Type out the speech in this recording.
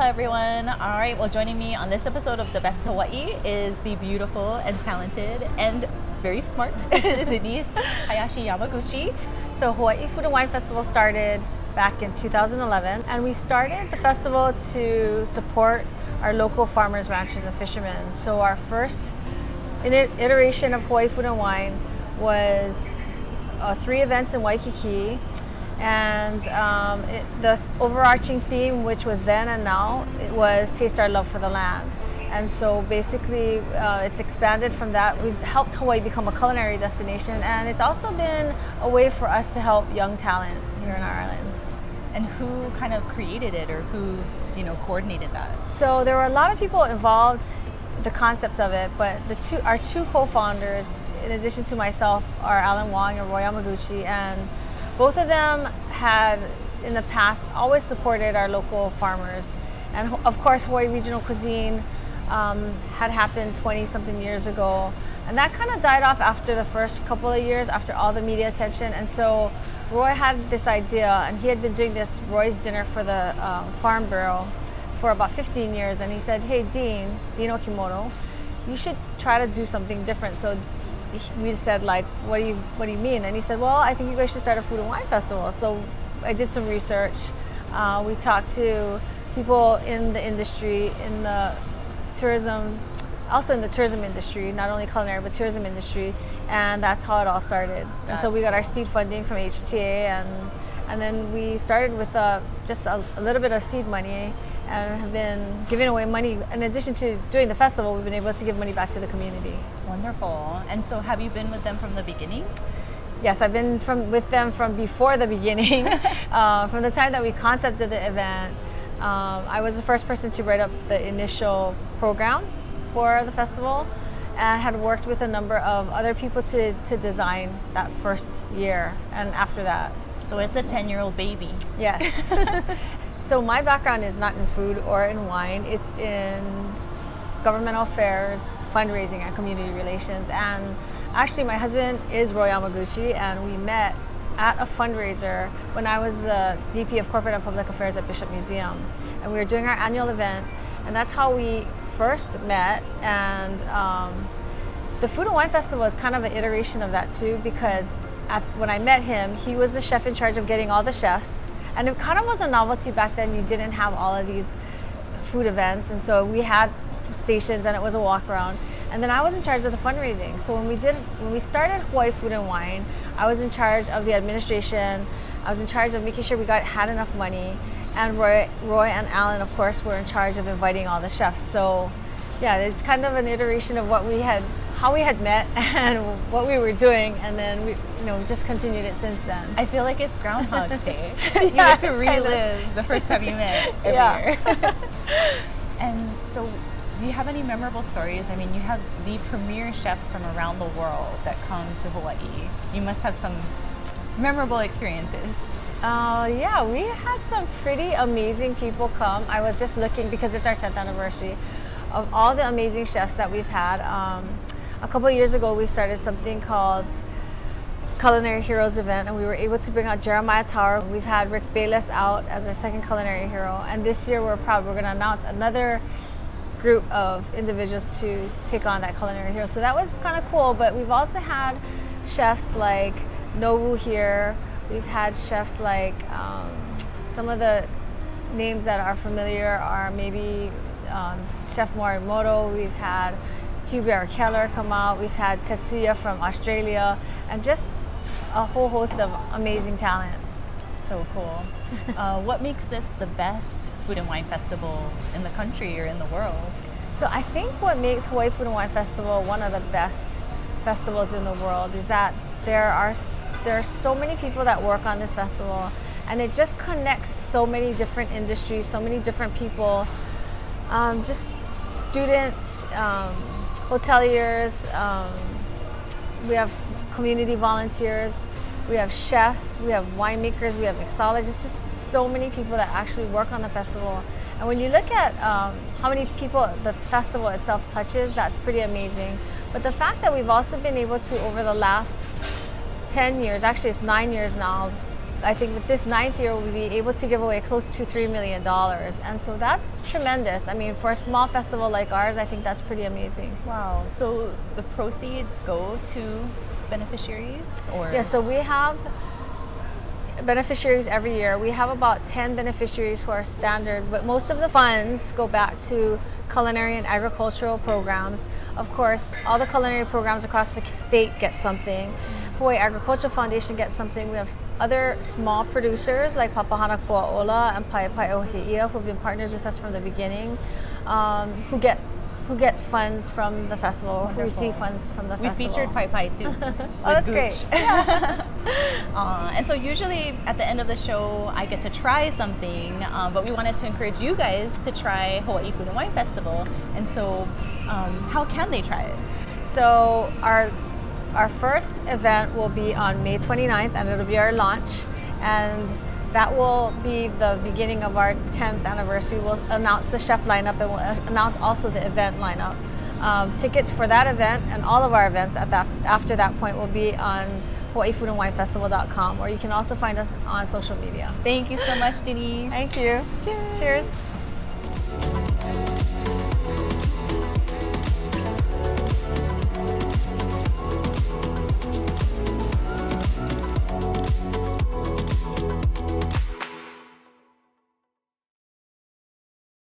everyone. All right, well, joining me on this episode of The Best Hawaii is the beautiful and talented and very smart Denise Hayashi Yamaguchi. So Hawaii Food and Wine Festival started back in 2011, and we started the festival to support our local farmers, ranchers, and fishermen. So our first iteration of Hawaii Food and Wine was 3 events in Waikiki, and the overarching theme, which was then and now, it was Taste Our Love for the Land. And so basically it's expanded from that. We've helped Hawaii become a culinary destination, and it's also been a way for us to help young talent here in our islands. And who kind of created it, or who, coordinated that? So there were a lot of people involved, the concept of it, but our two co-founders, in addition to myself, are Alan Wong and Roy Yamaguchi, and both of them had in the past always supported our local farmers. And of course, Hawaii regional cuisine had happened 20-something years ago, and that kind of died off after the first couple of years, after all the media attention. And so Roy had this idea, and he had been doing this Roy's Dinner for the Farm Bureau for about 15 years, and he said, "Hey, Dean Okimoto, you should try to do something different." So we said, like, what do you mean? And he said, "Well, I think you guys should start a food and wine festival." So I did some research. We talked to people in the industry, in the tourism, also in the tourism industry, not only culinary, but tourism industry. And that's how it all started. And so we got our seed funding from HTA, and then we started with just a little bit of seed money, and have been giving away money. In addition to doing the festival, we've been able to give money back to the community. Wonderful. And so have you been with them from the beginning? Yes, I've been with them from before the beginning. From the time that we concepted the event, I was the first person to write up the initial program for the festival, and had worked with a number of other people to design that first year and after that. So it's a 10-year-old baby. Yes. So my background is not in food or in wine. It's in governmental affairs, fundraising, and community relations. And actually, my husband is Roy Yamaguchi, and we met at a fundraiser when I was the VP of Corporate and Public Affairs at Bishop Museum. And we were doing our annual event, and that's how we first met. And the Food and Wine Festival is kind of an iteration of that too, because when I met him, he was the chef in charge of getting all the chefs. And it kind of was a novelty back then. You didn't have all of these food events, and so we had stations, and it was a walk around. And then I was in charge of the fundraising. So when we started Hawaii Food and Wine, I was in charge of the administration. I was in charge of making sure we had enough money, and Roy and Alan, of course, were in charge of inviting all the chefs. So yeah, it's kind of an iteration of how we had met and what we were doing, and then we just continued it since then. I feel like it's Groundhog's Day. You get to relive the first time you met every year. And so, do you have any memorable stories? I mean, you have the premier chefs from around the world that come to Hawaii. You must have some memorable experiences. Yeah, we had some pretty amazing people come. I was just looking, because it's our 10th anniversary, of all the amazing chefs that we've had. A couple of years ago, we started something called Culinary Heroes event, and we were able to bring out Jeremiah Tower. We've had Rick Bayless out as our second culinary hero, and this year we're proud. We're going to announce another group of individuals to take on that culinary hero. So that was kind of cool, but we've also had chefs like Nobu here. We've had chefs like, some of the names that are familiar are maybe Chef Morimoto. We've had Hubert Keller come out. We've had Tetsuya from Australia, and just a whole host of amazing talent. So cool. What makes this the best food and wine festival in the country or in the world? So I think what makes Hawaii Food and Wine Festival one of the best festivals in the world is that there are so many people that work on this festival, and it just connects so many different industries, so many different people, just students, hoteliers, we have community volunteers, we have chefs, we have winemakers, we have mixologists, just so many people that actually work on the festival. And when you look at how many people the festival itself touches, that's pretty amazing. But the fact that we've also been able to, over the last 10 years, actually it's 9 years now, I think with this 9th year, we'll be able to give away close to $3 million. And so that's tremendous. I mean, for a small festival like ours, I think that's pretty amazing. Wow. So the proceeds go to beneficiaries, or? Yeah, so we have beneficiaries every year. We have about 10 beneficiaries who are standard, but most of the funds go back to culinary and agricultural programs. Of course, all the culinary programs across the state get something. Hawaii Agricultural Foundation gets something. We have other small producers like Papahana Kuaola and Paepae Oheia, who've been partners with us from the beginning, who get funds from the festival, Wonderful. who receive funds from the We festival. featured Paepae too. Oh, that's great. Yeah. And so usually at the end of the show, I get to try something, but we wanted to encourage you guys to try Hawaii Food and Wine Festival. And so how can they try it? So our first event will be on May 29th, and it'll be our launch, and that will be the beginning of our 10th anniversary. We'll announce the chef lineup, and we'll announce also the event lineup. Tickets for that event and all of our events after that point will be on HawaiiFoodAndWineFestival.com, or you can also find us on social media. Thank you so much, Denise. Thank you. Cheers. Cheers.